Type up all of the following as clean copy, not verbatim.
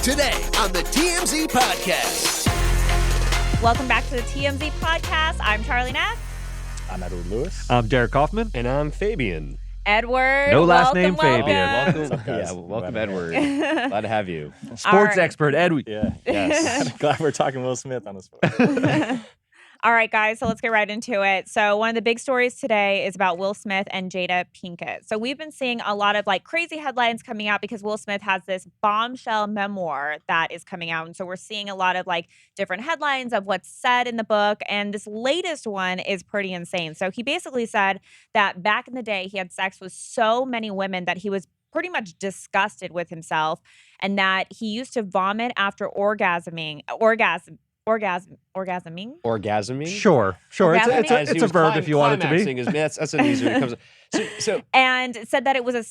Today on the TMZ Podcast. Welcome back to the TMZ Podcast. I'm Charlie Nath. I'm Edward Lewis. I'm Derek Kaufman. And I'm Fabian. Edward. No last welcome, name, welcome. Fabian. Welcome. Guys. Yeah, welcome, Edward. Glad to have you. Sports right. expert, Ed. Yeah. Yes. Glad we're talking Will Smith on this one. All right, guys, so let's get right into it. So one of the big stories today is about Will Smith and Jada Pinkett. So we've been seeing a lot of crazy headlines coming out because Will Smith has this bombshell memoir that is coming out. And so we're seeing a lot of different headlines of what's said in the book. And this latest one is pretty insane. So he basically said that back in the day, he had sex with so many women that he was pretty much disgusted with himself and that he used to vomit after orgasming. Orgasming? Sure. It's a verb if you want it to be. That's an easier. It comes. So And said that it was a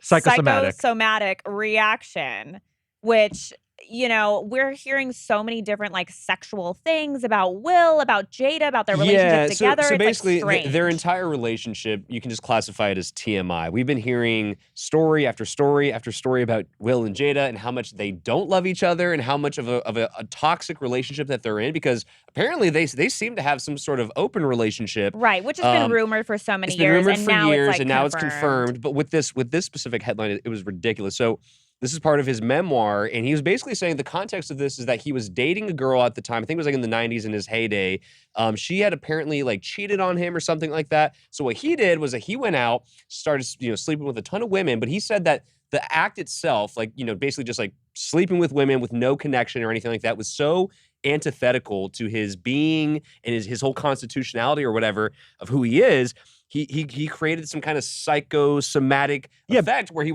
psychosomatic reaction, which, we're hearing so many different sexual things about Will, about Jada, about their relationship together. So it's basically, strange. their entire relationship, you can just classify it as TMI. We've been hearing story after story after story about Will and Jada and how much they don't love each other and how much of a toxic relationship that they're in, because apparently they seem to have some sort of open relationship. Right, which has been rumored for so many it's been years. rumored and for now years, it's and now it's confirmed. But with this specific headline, it was ridiculous. So this is part of his memoir, and he was basically saying the context of this is that he was dating a girl at the time. I think it was in the 90s in his heyday. She had apparently cheated on him or something like that. So what he did was that he went out, started sleeping with a ton of women, but he said that the act itself, basically just sleeping with women with no connection or anything like that, was so antithetical to his being and his whole constitutionality or whatever of who he is. He created some kind of psychosomatic effect where he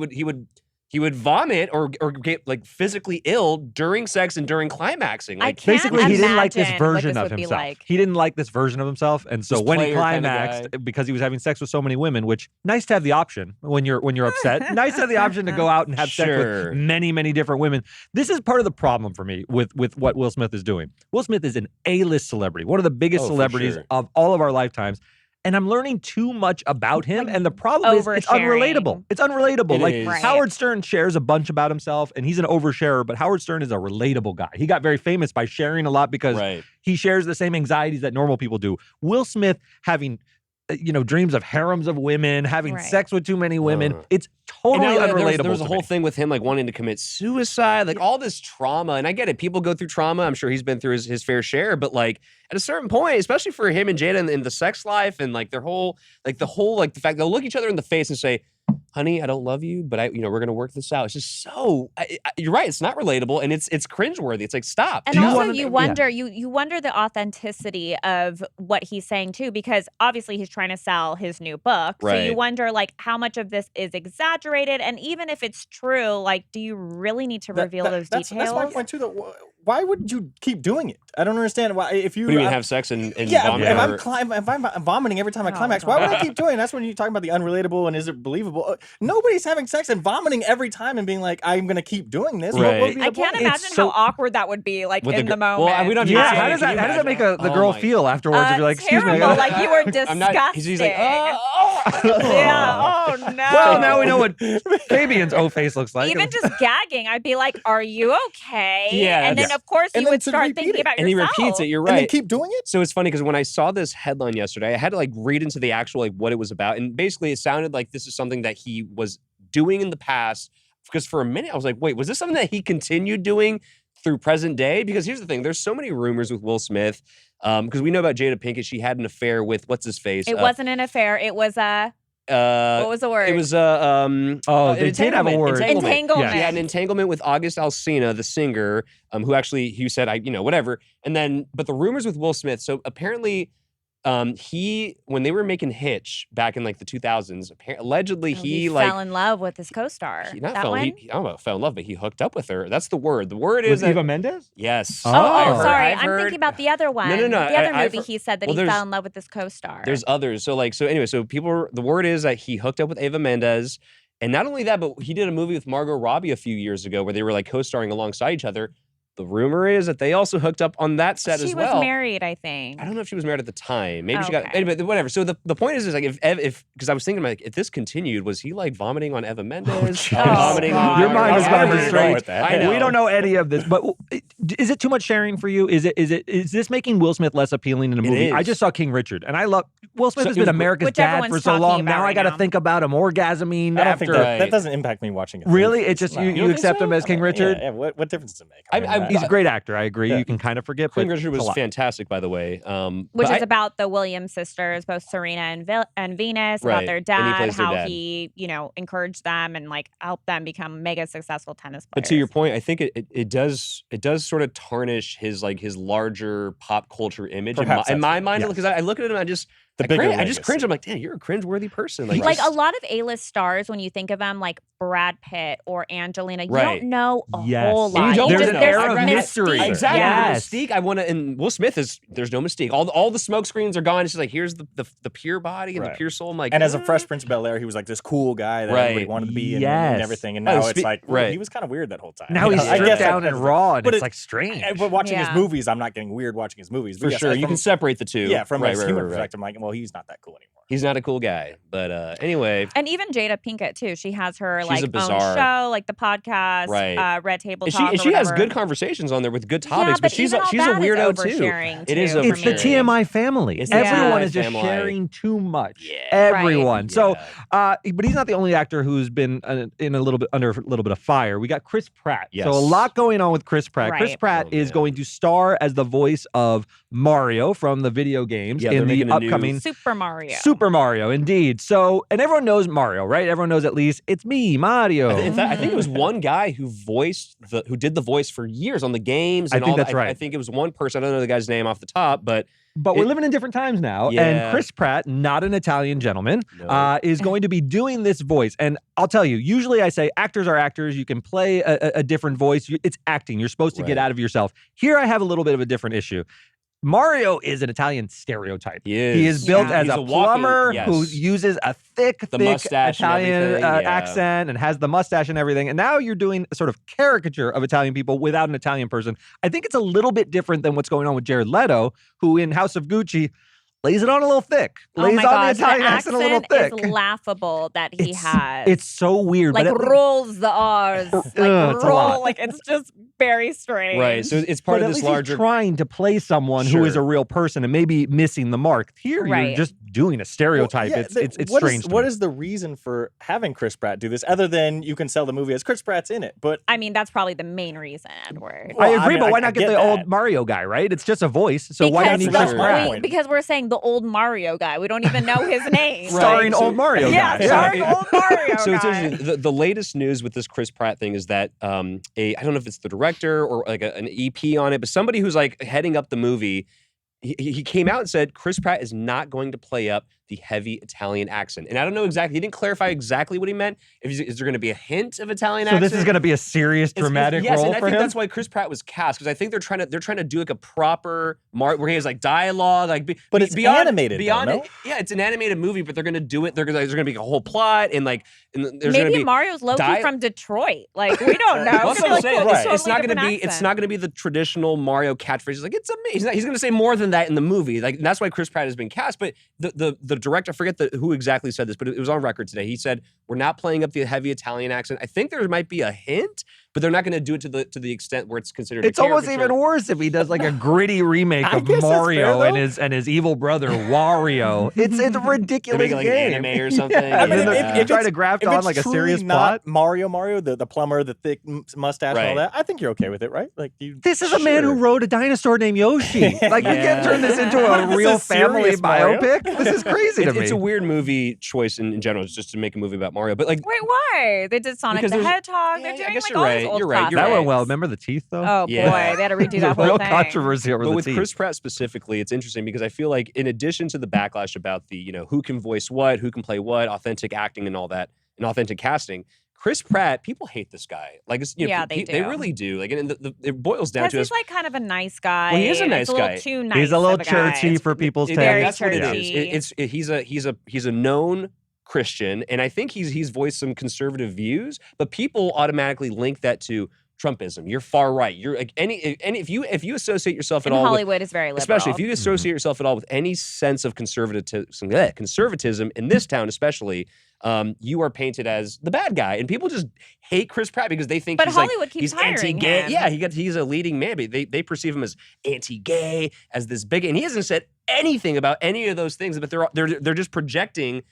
would vomit or get physically ill during sex and during climaxing. Basically, he didn't like this version what of this would be himself. like. He didn't like this version of himself, and so This when he player kinda climaxed, guy. because he was having sex with so many women, which nice to have the option when you're upset. Nice to have the option to go out and have sex Sure. with many different women. This is part of the problem for me with what Will Smith is doing. Will Smith is an A-list celebrity, one of the biggest Oh, for celebrities sure. of all of our lifetimes. And I'm learning too much about him. And the problem is it's unrelatable. It's unrelatable. It is. Right. Howard Stern shares a bunch about himself, and he's an oversharer, but Howard Stern is a relatable guy. He got very famous by sharing a lot because Right. he shares the same anxieties that normal people do. Will Smith having dreams of harems of women, having Right. sex with too many women. It's And totally now unrelatable. there was a to whole me. thing with him wanting to commit suicide, all this trauma. And I get it. People go through trauma. I'm sure he's been through his fair share. But at a certain point, especially for him and Jada in the sex life and their whole, the fact they'll look each other in the face and say, honey, I don't love you, but we're going to work this out. It's just so, you're right. It's not relatable and it's cringeworthy. It's stop. And Do you also, wanna- you wonder, you wonder the authenticity of what he's saying too, because obviously he's trying to sell his new book. So you Right. wonder, how much of this is exaggerated, and even if it's true, do you really need to reveal those details? That's my point too. Though, why would you keep doing it? I don't understand why. If you, What do you mean, have sex and yeah, vomit? if I'm vomiting every time I Oh, climax, why would I keep doing it? That's when you're talking about the unrelatable and is it believable? Nobody's having sex and vomiting every time and being like, I'm going to keep doing this. Right. What would be I the can't point? imagine so- how awkward that would be, With in the the gr- moment. well, we don't Yeah, Can how you does that imagine? make the Oh girl my- feel afterwards? If you're like, excuse me. terrible. You were disgusting. I'm not, he's like, yeah. Oh no. Well, now we know what Fabian's face looks like. Even just gagging, I'd be like, "Are you okay?" Yeah, and then that's- of course And you then would to start repeat thinking it. about And he yourself. repeats it. You're And then right. keep doing it? So it's funny because when I saw this headline yesterday, I had to read into the actual what it was about, and basically it sounded like this is something that he was doing in the past. Because for a minute I was like, wait, was this something that he continued doing through present day? Because here's the thing: there's so many rumors with Will Smith. Because we know about Jada Pinkett, she had an affair with what's his face. It wasn't an affair. It was a what was the word? It was they did have a word. Entanglement. She had an entanglement with August Alsina, the singer, who said, whatever. And then, but the rumors with Will Smith. So apparently, when they were making Hitch back in the 2000s, allegedly he fell in love with his co-star. He not that fell. one? I don't know if fell in love, but he hooked up with her. That's the word. The word is With Eva Mendes? yes. Oh, sorry. I've I'm heard- thinking about the other one. No. The other I've movie heard- he said that well, he there's- fell in love with his co-star. There's others. So the word is that he hooked up with Eva Mendes. And not only that, but he did a movie with Margot Robbie a few years ago where they were co-starring alongside each other. The rumor is that they also hooked up on that set as well. She was married, I think. I don't know if she was married at the time. Maybe she got Okay. anyway, whatever. So the point is like if because I was thinking like if this continued, was he like vomiting on Eva Mendes? jeez. Vomiting God. on Your mind is gonna going be straight. with that. I know. We don't know any of this, but is it too much sharing for you? Is this making Will Smith less appealing in a movie? I is. just saw King Richard, and I love Will Smith So has it been was- America's Which dad for everyone's so talking long. about Now I right got to now. think about him orgasming I don't think after. that doesn't impact me watching it. Really, it just No. you, You you don't think accept so? him as King Richard. Yeah, what difference does it make? He's a great actor. I agree. Yeah. You can kind of forget, King but Richard it's a was lot. fantastic, by the way. Which but is about the Williams sisters, both Serena and Venus, Right. about their And he dad, plays their how dad. he, encouraged them and like helped them become mega successful tennis players. But to your point, I think it does sort of tarnish his larger pop culture image Perhaps in my that's mind it, because I look at him and The I bigger just cringe. legacy. I'm like, damn, you're a cringeworthy person. like just- a lot of A-list stars, when you think of them, like Brad Pitt or Angelina, you Right. don't know a Yes. whole And lot. you don't There's want an to know. air I'd of rather- mystery. Exactly. Yes. Mystique. I want to, and Will Smith there's no mystique. All the smoke screens are gone. It's just like, here's the pure body and the Right. pure soul. I'm like, And as a eh. Fresh Prince of Bel-Air, he was like this cool guy that Right. everybody wanted to be and Yes. everything. And Oh, now it's like, right. he was kind of weird that whole time. Now You he's know, I stripped guess down that- and raw, and but it's it- like strange. But watching his Yeah. movies, I'm not getting weird watching his movies. But For yes, sure. You from- can separate the two. Yeah, from a human right. perspective, I'm like, well, he's not that cool anymore. He's not a cool guy. But anyway, And even Jada Pinkett too. She has her She's like a own bizarre- show, like the podcast, Right. Red Table and Talk. she or has whatever. good conversations on there with good Yeah, topics, but she's even all a that is weirdo too. oversharing, It is too, for It's the me. TMI family. It's the Everyone TMI is just family. sharing too much. Yeah. Everyone. So, Yeah. but he's not the only actor who's been in a little bit of fire. We got Chris Pratt. Yes. So a lot going on with Chris Pratt. Chris Right. Pratt Oh, is man. going to star as the voice of Mario from the video games Yeah, they're in the making a new- upcoming Super Mario. Super Mario. Indeed. So, and everyone knows Mario, right? Everyone knows at least it's me, Mario. In fact, I think it was one guy who did the voice for years on the games. I And think all that's that. right. I think it was one person. I don't know the guy's name off the top, but But we're It- living in different times now. Yeah. And Chris Pratt, not an Italian gentleman, No. is going to be doing this voice. And I'll tell you, usually I say actors are actors. You can play a different voice. It's acting. You're supposed to get Right. out of yourself. Here I have a little bit of a different issue. Mario is an Italian stereotype. he is. He is built Yeah. as He's a walking- plumber yes. who uses a thick mustache and Italian everything, yeah. accent and has the mustache and everything. And now you're doing a sort of caricature of Italian people without an Italian person. I think it's a little bit different than what's going on with Jared Leto, who in House of Gucci lays it on a little thick. Oh Lays my on gosh, the Italian the accent a little thick. is laughable that he It's- has. It's so weird. like but rolls the R's, like it's a lot. roll, like it's just very strange. Right. So it's part but of at this least larger. he's trying to play someone who is Sure. a real person and maybe missing the mark. Here, you're Right. just doing a stereotype. Well, yeah, It's what is- strange. to What me. is the reason for having Chris Pratt do this, other than you can sell the movie as Chris Pratt's in it? But I mean, that's probably the main reason, Edward. Well, I I agree, mean, but why I not get get the that. old Mario guy, right? It's just a voice. So why don't you that's Chris my Pratt? point. Because we're saying the old Mario guy. We don't even know his name. Starring So- old Mario Yeah, guy. starring old Mario So it's guy. interesting. The latest news with this Chris Pratt thing is that I don't know if it's the director or like an EP on it, but somebody who's like heading up the movie, he came out and said Chris Pratt is not going to play up the heavy Italian accent. And I don't know exactly, he didn't clarify exactly what he meant. Is there going to be a hint of Italian So accent? this is going to be a serious, dramatic yes, role and I for think him. that's why Chris Pratt was cast, because I think they're trying to do like a proper where he has like dialogue, like But it's animated, though, Beyond no? it, yeah, it's an animated movie, but they're going to do it. There's going to be a whole plot and there's going to Maybe be Mario's low-key di- from Detroit. Like, we don't know. Well, It that's could what I'm be, saying. like, Right. It's totally not going to different be. It's accent. not going to be the traditional Mario catchphrase. It's like it's amazing. He's going to say more than that in the movie. Like and that's why Chris Pratt has been cast. But the director, I forget who exactly said this, but it was on record today. He said we're not playing up the heavy Italian accent. I think there might be a hint, but they're not going to do it to the extent where it's considered. It's a almost caricature. even worse if he does like a gritty remake I of guess that's Mario fair, and his evil brother Wario. It's a They ridiculous make it like game. an anime or something. Yeah, I mean, and then if try it's- to graft if on it's like a truly serious not plot. Mario, the plumber, the thick mustache, and all Right. that, I think you're okay with it, right? Like you. This is a man who Sure. rode a dinosaur named Yoshi. Like you can't turn this into a This is real family serious, Mario. biopic. This is crazy to me. It's a weird movie choice in general, just to make a movie about Mario. But like, Wait, why? They did Sonic Because the there's- Hedgehog. They're Yeah, I doing guess like you're all right. these old You're right. You're that classics. went well. Remember the teeth though? Oh Yeah. boy, they had to redo that Real whole thing. controversy over But the with teeth. Chris Pratt specifically, it's interesting because I feel like in addition to the backlash about the, who can voice what, who can play what, authentic acting and all that, and authentic casting, Chris Pratt, people hate this guy. Like, it's, Yeah, they They do. really do. Like, and it boils down Because to he's us. like kind of a nice guy. Well, he is a and nice it's a little guy. too nice. He's a little of guy. churchy for people's Very taste. That's what it churchy. is. He's a known Christian, and I think he's voiced some conservative views, but people automatically link that to Trumpism. You're far right. You're like any if you associate yourself at And all Hollywood is very liberal. especially if you associate yourself at all with any sense of conservatism in this town, especially, you are painted as the bad guy, and people just hate Chris Pratt because they think But he's Hollywood like, keeps he's hiring anti-gay. him. Yeah, he's a leading man, but they perceive him as anti-gay, as this big, and he hasn't said anything about any of those things, but they're just projecting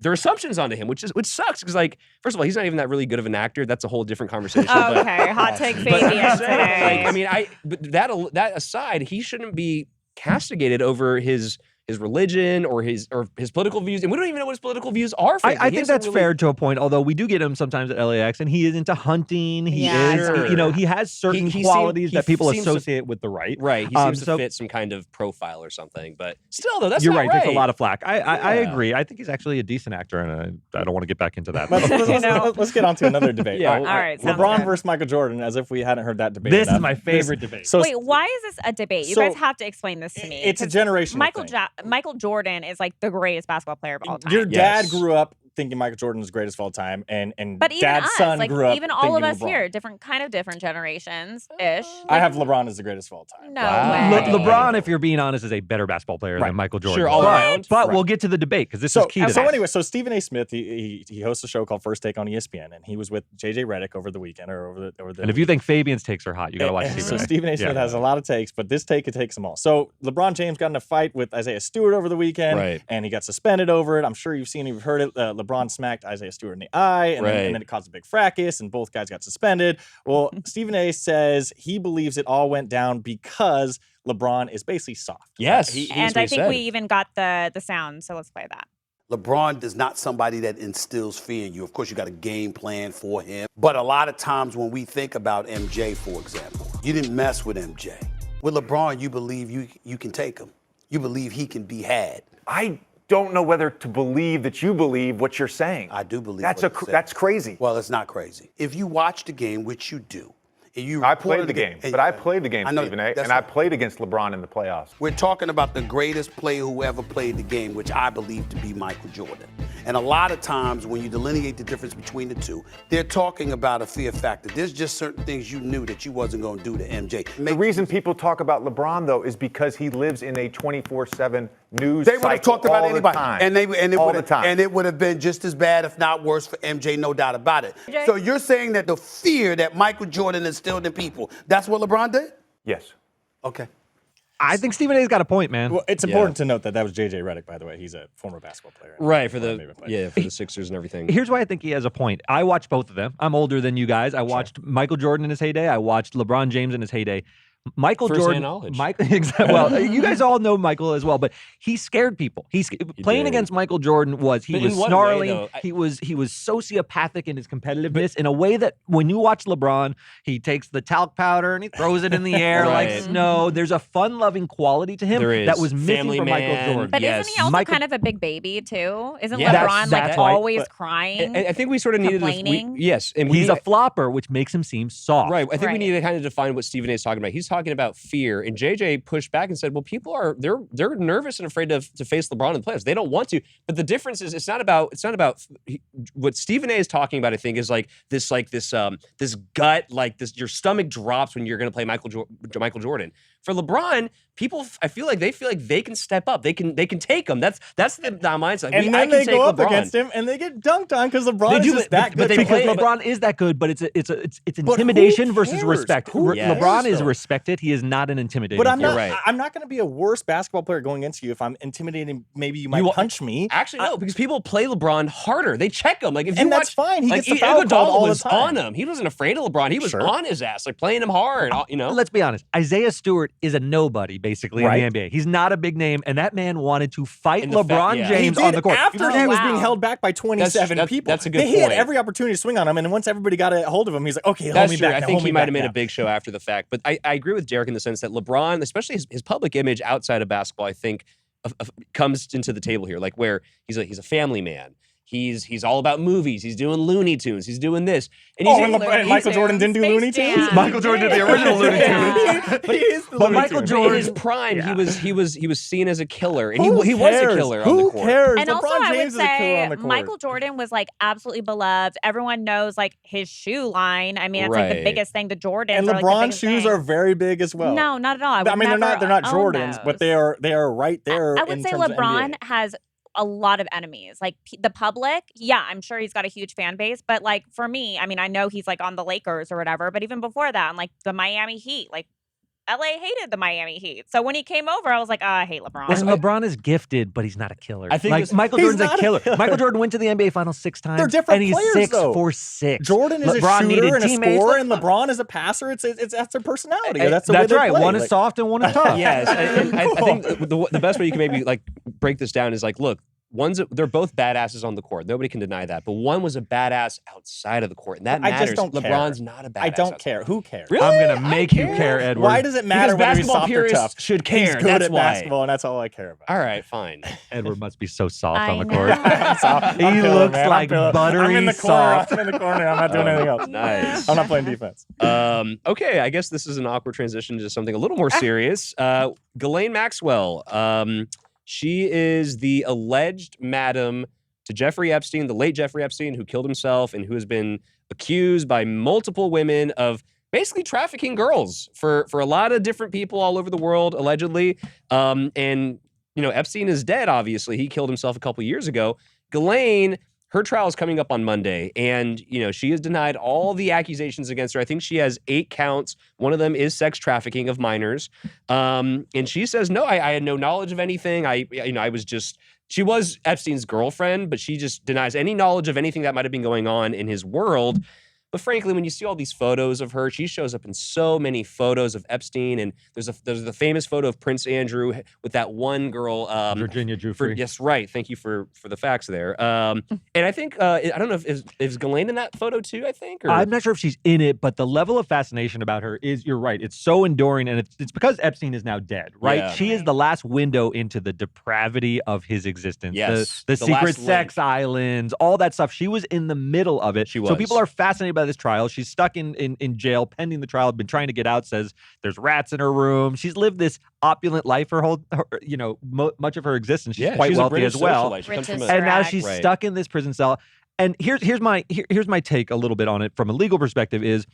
their assumptions onto him, which sucks because, like, first of all, he's not even that really good of an actor. That's a whole different conversation. Okay, hot take Fabian today. Like, I mean, but that aside, he shouldn't be castigated over his religion or his political views, and we don't even know what his political views are. I think that's fair to a point. Although we do get him sometimes at LAX, and he is into hunting. He is, he has certain qualities that people associate with the right. Right, he seems to fit some kind of profile or something. But still, though, that's you're not right. right. Takes a lot of flack. I agree. I think he's actually a decent actor, and I don't want to get back into that. Let's get on to another debate. Yeah, all right. LeBron versus Michael Jordan, as if we hadn't heard that debate. This enough. is my favorite debate. So Wait, why is this a debate? You so guys have to explain this to me. it's a 'cause generational thing. Michael Jordan is like the greatest basketball player of all time. Your dad Yes. grew up thinking Michael Jordan is the greatest of all time, and But even dad's us, son like grew up even all of thinking us LeBron. here, different generations-ish. I have LeBron as the greatest of all time. No Wow. way. LeBron, if you're being honest, is a better basketball player Right. than Michael Jordan. Sure, all around. But we'll get to the debate because this is key to So that. anyway, so Stephen A. Smith, he hosts a show called First Take on ESPN, and he was with JJ Redick over the weekend or over the. And if you think Fabian's takes are hot, you got to watch So Stephen A. Stephen A. Smith has a lot of takes, but this take takes them all. So LeBron James got in a fight with Isaiah Stewart over the weekend, Right. and he got suspended over it. I'm sure you've heard it. LeBron smacked Isaiah Stewart in the eye, and then it caused a big fracas, and both guys got suspended. Well, Stephen A. says he believes it all went down because LeBron is basically soft. Yes, And I think we even got the sound, so let's play that. LeBron is not somebody that instills fear in you. Of course, you got a game plan for him. But a lot of times when we think about MJ, for example, you didn't mess with MJ. With LeBron, you believe you can take him. You believe he can be had. I don't know whether to believe that you believe what you're saying. I do believe that's crazy. Well, it's not crazy. If you watch the game, which you do, and you I played the game, but I played the game, I know, Stephen A., that's and I right. played against LeBron in the playoffs. We're talking about the greatest player who ever played the game, which I believe to be Michael Jordan. And a lot of times when you delineate the difference between the two, they're talking about a fear factor. There's just certain things you knew that you wasn't going to do to MJ. The reason people talk about LeBron, though, is because he lives in a 24/7 news They would have cycle talked about all anybody, the time. and it would have been just as bad, if not worse, for MJ. No doubt about it. MJ? So you're saying that the fear that Michael Jordan instilled in people, that's what LeBron did? Yes. Okay. I think Stephen A's got a point, man. Well, it's important to note that was JJ Redick, by the way. He's a former basketball player. Right, for the Sixers and everything. Here's why I think he has a point. I watched both of them. I'm older than you guys. I watched Michael Jordan in his heyday. I watched LeBron James in his heyday. Michael First-hand Jordan, knowledge. well, you guys all know Michael as well, but he scared people. Playing did. against Michael Jordan was But in was what way, snarling. though? He was sociopathic in his competitiveness in a way that when you watch LeBron, he takes the talc powder and he throws it in the air like Right. snow. There's a fun-loving quality to him There is. that was missing Family from man. Michael Jordan. But Yes. isn't he also Michael- kind of a big baby too? Isn't Yeah, LeBron that's like why- always but- crying? I think we sort of needed Complaining? yes, and we He's need- a flopper, which makes him seem soft. Right. I think we Right. need to kind of define what Stephen A is talking about. He's talking about fear, and JJ pushed back and said, "Well, people are they're nervous and afraid to face LeBron in the playoffs. They don't want to." But the difference is it's not about what Stephen A is talking about. I think is this gut, like this, your stomach drops when you're going to play Michael Jordan. For LeBron, I feel like they can step up. They can take him. That's the mindset. And I then can they take go up LeBron. against him, and they get dunked on because LeBron They is do, just but- that but good. they Because play- LeBron is that good, but it's who intimidation versus cares? respect. Who cares, LeBron is though? respected. He is not an intimidating. But I'm figure. not. right. I'm not going to be a worse basketball player going against you if I'm intimidating. Maybe you might You- punch me. Actually, no, because people play LeBron harder. They check him. Like if you And watch, that's fine. He like, gets the foul Iguodala called all the was time. on him. He wasn't afraid of LeBron. He was Sure. on his ass, like playing him hard. You know. Let's be honest. Isaiah Stewart is a nobody, basically, Right. in the NBA. He's not a big name, and that man wanted to fight In the LeBron yeah. He James did on the court. after he was Wow. being held back by 27 people. that's a good He had point. every opportunity to swing on him, and then once everybody got a hold of him, he's like, "Okay, hold That's me true. back." I now, think hold he me might back have made now. a big show after the fact. But I agree with Derek in the sense that LeBron, especially his public image outside of basketball, I think comes into the table here. Like where he's a family man. He's all about movies. He's doing Looney Tunes. He's doing this. And and Michael Jordan didn't do Looney Tunes? Michael Jordan did the original Looney Tunes. But he is the But Looney Michael Tunes. Jordan- in his prime, he was seen as a killer, and Who he was a cares? killer on the Who court. cares? And LeBron also, I would James is a killer say on the court. Michael Jordan was like absolutely beloved. Everyone knows like his shoe line. I mean, it's like the Right. biggest thing. The Jordans And are, like, the LeBron's biggest shoes thing. are very big as well. No, not at all. I mean, they're not own Jordans, but they those. are right there. I would in say terms of LeBron NBA. has a lot of enemies. Like the public, yeah, I'm sure he's got a huge fan base. But like for me, I mean, I know he's like on the Lakers or whatever. But even before that, on like the Miami Heat, like LA hated the Miami Heat. So when he came over, I was like, oh, I hate LeBron. Listen, LeBron is gifted, but he's not a killer. I think like this- Michael He's Jordan's a not a killer. killer. Michael Jordan went to the NBA Finals 6 times. They're different and he's players, though. 6'4", Jordan is LeBron a needed shooter and a teammates. scorer, Like, and LeBron is a passer. It's that's their personality. That's the way That's they right. play. One is Like, soft and one is tough. Yes, and I think the best way you can maybe like break this down is like, look, they're both badasses on the court. Nobody can deny that. But one was a badass outside of the court, and that I matters. just don't care. LeBron's not a badass. I don't outside. care. Who cares? Really? I'm gonna I make you care, Edward. Why does it matter Because whether he's basketball soft or purists tough? should He's care. good That's at why. basketball, and that's all I care about. All right, fine. Edward must be so soft I on the know. court. I'm He feeling it, looks man. I'm like feeling it. buttery I'm in the corner. soft. I'm in the corner. I'm not doing anything else. Nice. I'm not playing defense. Okay, I guess this is an awkward transition to something a little more serious. Ghislaine Maxwell. She is the alleged madam to Jeffrey Epstein, the late Jeffrey Epstein, who killed himself and who has been accused by multiple women of basically trafficking girls for a lot of different people all over the world, allegedly. And, you know, Epstein is dead, obviously. He killed himself a couple years ago. Ghislaine, her trial is coming up on Monday, and, you know, she has denied all the accusations against her. I think she has 8 counts. One of them is sex trafficking of minors. And she says, no, I had no knowledge of anything. She was Epstein's girlfriend, but she just denies any knowledge of anything that might have been going on in his world. But frankly, when you see all these photos of her, she shows up in so many photos of Epstein. And there's the famous photo of Prince Andrew with that one girl. Virginia Giuffre. Yes, right. Thank you for the facts there. And I think, I don't know, is Ghislaine in that photo too, I think? Or? I'm not sure if she's in it, but the level of fascination about her is, you're right, it's so enduring, and it's because Epstein is now dead, right? Yeah. She is the last window into the depravity of his existence. Yes, The the secret last sex link. islands, all that stuff. She was in the middle of it. She So was. people are fascinated by this trial. She's stuck in jail pending the trial, been trying to get out, says there's rats in her room. She's lived this opulent life much of her existence. She's quite she's a wealthy British as well. socialite. She comes Richest from a- And now Correct. she's Right. stuck in this prison cell. And here's my take a little bit on it from a legal perspective is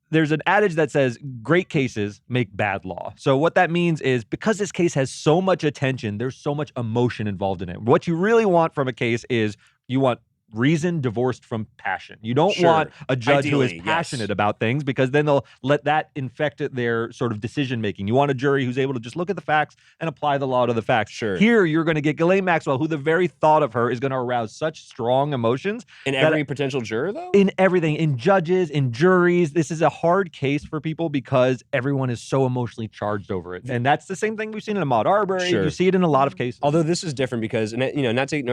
there's an adage that says great cases make bad law. So what that means is because this case has so much attention, there's so much emotion involved in it. What you really want from a case is you want reason divorced from passion. You don't Sure. want a judge who is Ideally, yes. passionate about things because then they'll let that infect their sort of decision making. You want a jury who's able to just look at the facts and apply the law to the facts. Sure. Here you're going to get Ghislaine Maxwell, who the very thought of her is going to arouse such strong emotions In every potential juror, though? in everything, in judges, in juries. This is a hard case for people because everyone is so emotionally charged over it. And that's the same thing we've seen in Ahmaud Arbery. Sure. You see it in a lot of cases. Although this is different because, and, you know,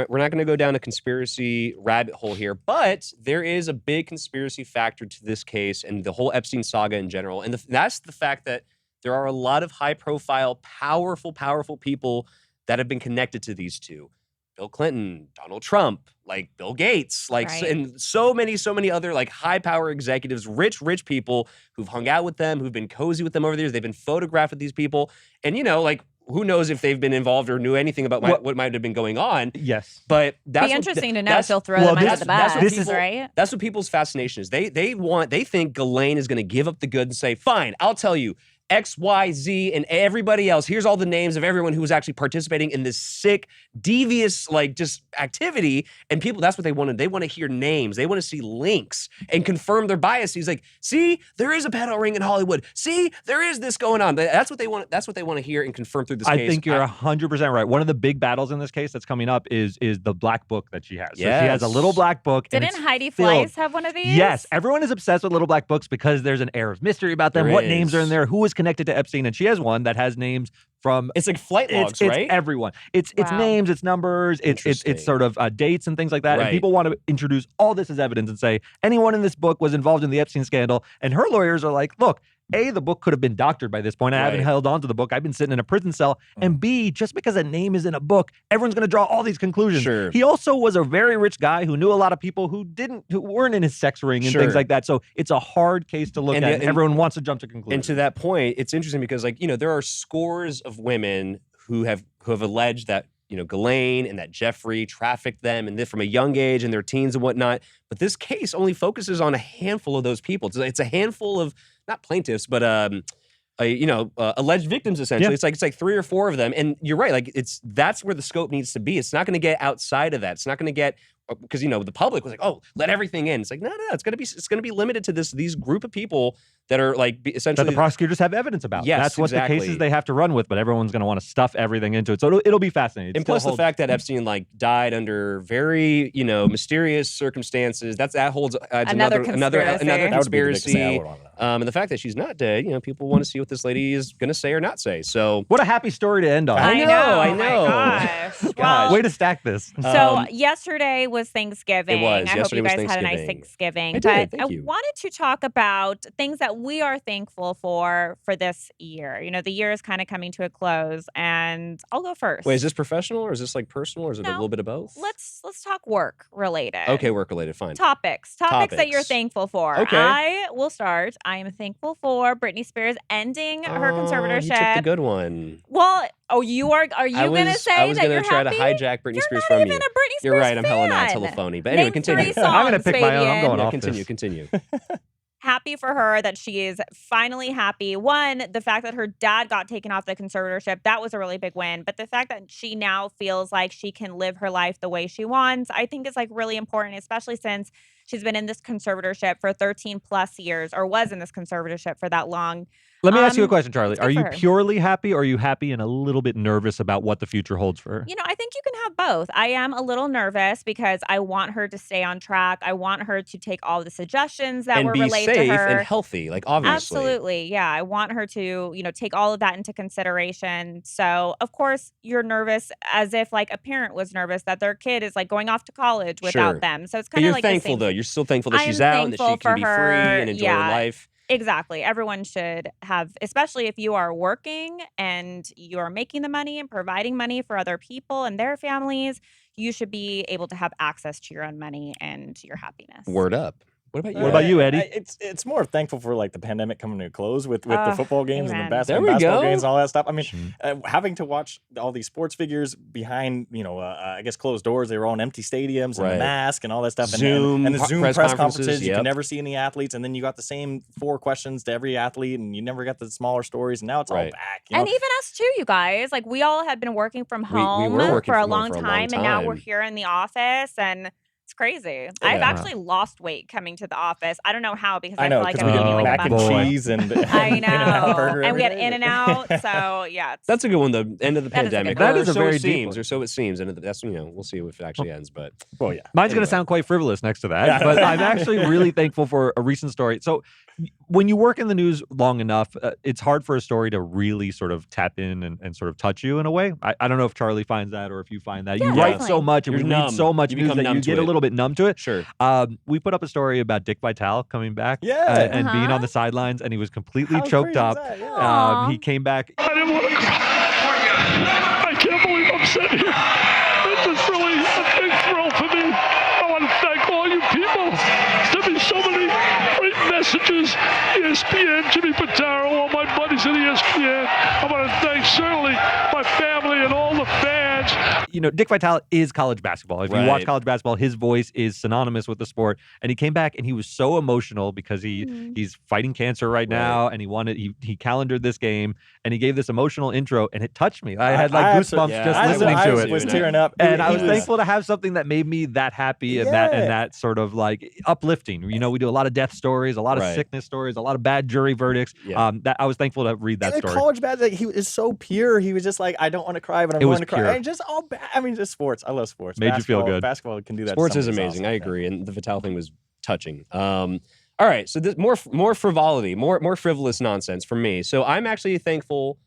we're not going to go down a conspiracy rabbit hole here, but there is a big conspiracy factor to this case and the whole Epstein saga in general. And that's the fact that there are a lot of high-profile, powerful people that have been connected to these two. Bill Clinton, Donald Trump, like Bill Gates, like, Right. and so many other like high-power executives, rich people who've hung out with them, who've been cozy with them over the years. They've been photographed with these people. And, you know, like, who knows if they've been involved or knew anything about what might have been going on. Yes. But that's Be what- interesting to know that's- if they'll throw well, them under this- the that's bus, what people- right? That's what people's fascination is. They think Ghislaine is going to give up the goods and say, fine, I'll tell you X, Y, Z, and everybody else. Here's all the names of everyone who was actually participating in this sick, devious, like just activity. And people, that's what they wanted. They want to hear names. They want to see links and confirm their biases. Like, see, there is a pedo ring in Hollywood. See, there is this going on. That's what they want. That's what they want to hear and confirm through this case. I think you're 100% right. One of the big battles in this case that's coming up is the black book that she has. So she has a Yes. little black book. and Didn't it's Heidi filled- Fleiss have one of these? Yes, everyone is obsessed with little black books because there's an air of mystery about them. There What names are in is. there? Who is connected to Epstein? And she has one that has names from. It's like flight logs, it's right? everyone. It's Wow. names, it's numbers, it's Interesting. sort of dates and things like that. And Right. people want to introduce all this as evidence and say anyone in this book was involved in the Epstein scandal. And her lawyers are like, look, A, the book could have been doctored by this point. I haven't held on to the book. I've been sitting in a prison cell. And B, just because a name is in a book, everyone's going to draw all these conclusions. Sure. He also was a very rich guy who knew a lot of people who weren't in his sex ring and things like that. So it's a hard case to look at. And everyone wants to jump to conclusions. And to that point, it's interesting because, like, there are scores of women who have alleged that, Ghislaine and that Jeffrey trafficked them and from a young age and their teens and whatnot. But this case only focuses on a handful of those people. It's a handful of, not plaintiffs, but alleged victims, essentially. Yeah. It's like 3 or 4 of them. And you're right, like that's where the scope needs to be. It's not going to get outside of that. It's not going to get, because the public was like, oh, let everything in. It's like, no, it's gonna be limited to these group of people that are like essentially that the prosecutors have evidence about. Yes, that's what exactly. the cases they have to run with, but everyone's going to want to stuff everything into it. So it'll be fascinating. And plus the fact that Epstein died under very, mysterious circumstances. That holds another conspiracy. And the fact that she's not dead, people want to see what this lady is going to say or not say. So what a happy story to end on. I know. Oh my gosh. Well, way to stack this. So yesterday was Thanksgiving. It was. I hope you guys had a nice Thanksgiving. I did. Thank I you. wanted to talk about things that we are thankful for this year. The year is kind of coming to a close, and I'll go first. Wait, is this professional or is this personal or is it a little bit of both? Let's talk work related. Okay, work related. Fine. Topics that you're thankful for. Okay. I will start. I am thankful for Britney Spears ending her conservatorship. You took the good one. Well, are you going to say I was that gonna you're try happy? to hijack Britney Spears You're from not you. even a Britney Spears You're right. I'm hella not fan. telephony. But anyway, Name continue. 3 songs, I'm going to pick my own. I'm going Fabian. off Continue. Happy for her that she is finally happy. One, the fact that her dad got taken off the conservatorship, that was a really big win. But the fact that she now feels like she can live her life the way she wants, I think is really important, especially since she's been in this conservatorship for 13 plus years, or was in this conservatorship for that long. Let me ask you a question, Charlie. it's Are good you for her. purely happy, or are you happy and a little bit nervous about what the future holds for her? I think you can have both. I am a little nervous because I want her to stay on track. I want her to take all the suggestions that were And be relayed safe to her. and healthy, obviously. Absolutely. Yeah. I want her to, take all of that into consideration. So, of course, you're nervous as if a parent was nervous that their kid is going off to college without Sure. them. So it's But kind of you're thankful, though. You're still thankful that I she's am out and that she thankful can be for free her. and enjoy Yeah. her life. Exactly. Everyone should have, especially if you are working and you are making the money and providing money for other people and their families, you should be able to have access to your own money and your happiness. Word up. What about you? What about you, Eddie? It's more thankful for the pandemic coming to a close with the football games and the amen. basketball There we go. games and all that stuff. I mean, having to watch all these sports figures behind, I guess closed doors. They were all in empty stadiums and Right. the mask and all that stuff. Zoom and the Zoom press press conferences, conferences. You yep. can never see any athletes, and then you got the same 4 questions to every athlete, and you never got the smaller stories. And now it's all Right. back. And even us too, you guys. We all had been working from We home were working for a from home long for a long time, and now we're time. here in the office, and it's crazy. I've actually lost weight coming to the office. I don't know how, because I know feel like because I'm we eating got like mac a and buffalo. cheese and I In-N-Out know. burger And we had every day. In-N-Out, so yeah. That's a good one, the end of the That is a pandemic. good one. That is a so very it deep seems, one. or so it seems. And that's, we'll see if it actually ends. But well, yeah. Mine's going Anyway. to sound quite frivolous next to that, Yeah. but I'm actually really thankful for a recent story. So when you work in the news long enough, it's hard for a story to really sort of tap in and sort of touch you in a way. I don't know if Charlie finds that or if you find that. Yeah, You write definitely. so much and You're we read numb. so much You news become that numb you to get a it. little bit numb to it. sure. We put up a story about Dick Vitale coming back Yeah. and being on the sidelines, and he was completely How choked crazy is up. that? Yeah. Aw. He came back. I didn't want to cry. I can't believe I'm sitting here. It's just really a big thrill for me. I want to thank all you people. Sent me so many great messages. ESPN, Jimmy Pitaro, all my buddies at ESPN. I want to thank certainly my family and all the fans. Dick Vitale is college basketball. If you watch Right. college basketball, his voice is synonymous with the sport. And he came back and he was so emotional because he's fighting cancer right now, and he calendared this game, and he gave this emotional intro, and it touched me. I had goosebumps yeah, just I listening I to was, it. was tearing up. And I He was thankful to have something that made me that happy and that sort of uplifting. We do a lot of death stories, a lot of Right. sickness stories, a lot of bad jury verdicts. Yeah. That I was thankful to read that And the story. college basketball, he is so pure. He was just I don't want to cry, but I'm It was going to cry. pure. And just all bad. I mean, just sports. I love sports. Made you feel good. Basketball can do that. to Sports is somebody amazing. awesome. I agree, and the Vitale thing was touching. All right, so this more frivolity, more frivolous nonsense from me. So I'm actually thankful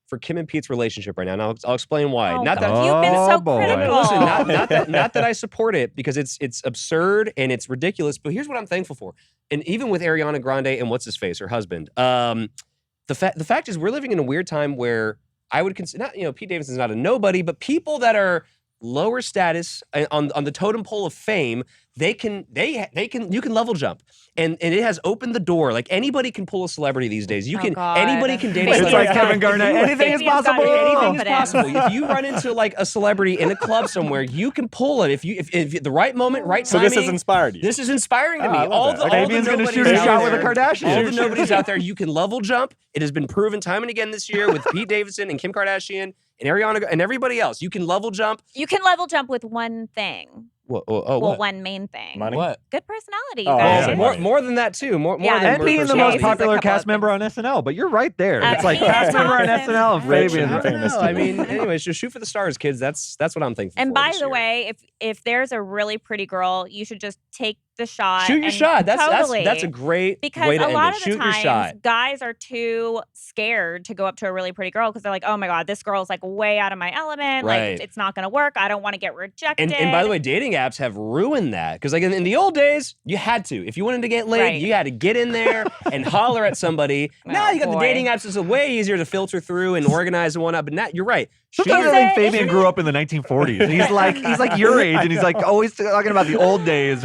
for Kim and Pete's relationship right now. Now I'll explain why. Oh, Not that you've been so boy. critical. Listen, not that I support it because it's absurd and it's ridiculous. But here's what I'm thankful for. And even with Ariana Grande and what's his face, her husband, the fact is we're living in a weird time where I would consider, Pete Davidson's not a nobody, but people that are lower status on the totem pole of fame, you can level jump. And it has opened the door. Like anybody can pull a celebrity these days. Anybody can date a It's celebrity. like Kevin Garnett. Anything is Fabian's got possible. it. Anything is Confidence. possible. If you run into like a celebrity in a club somewhere, you can pull it. If the right moment, right So timing. this has inspired you. This is inspiring to me. I love All that. the Okay. Fabian's going to nobodies shoot a out shot with a there- Kardashian. All the nobodies out there, you can level jump. It has been proven time and again this year with Pete Davidson and Kim Kardashian and Ariana and everybody else. You can level jump. You can level jump with one thing. What? One main thing. Money? What? Good personality, you Oh, guys. yeah. More than that too. More Yeah, than And being the personality. most He's a popular couple cast of member on SNL, but you're right there. It's like Pete cast member on Davidson. SNL and Rich Fabian. and I don't famous know. I people. mean, anyways, just shoot for the stars, kids. That's what I'm thankful And for by this the year. way, if there's a really pretty girl, you should just take the shot. Shoot your and shot. That's totally. a great Because way to a end lot it. of the Shoot your times, shot. guys are too scared to go up to a really pretty girl because they're like, oh my God, this girl's like way out of my element. Right. Like, it's not going to work. I don't want to get rejected. And by the way, dating apps have ruined that. Because like in the old days, you had to. If you wanted to get laid, Right. you had to get in there and holler at somebody. Now you got the boy. dating apps. It's way easier to filter through and organize and whatnot. But now you're right. Shoot Sometimes your- I think Isn't Fabian it- grew up in the 1940s. He's like your age, and he's like always talking about the old days.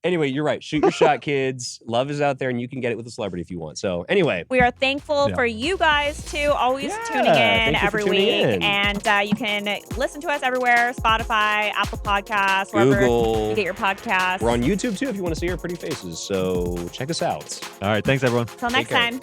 Anyway, you're right. Shoot your shot, kids. Love is out there, and you can get it with a celebrity if you want. So anyway, We are thankful Yeah. for you guys too, always Yeah, tuning in thank you for every tuning week. in. And you can listen to us everywhere: Spotify, Apple Podcasts, wherever Google. you get your podcasts. We're on YouTube too if you want to see our pretty faces. So check us out. All right, thanks everyone. Till next care. time.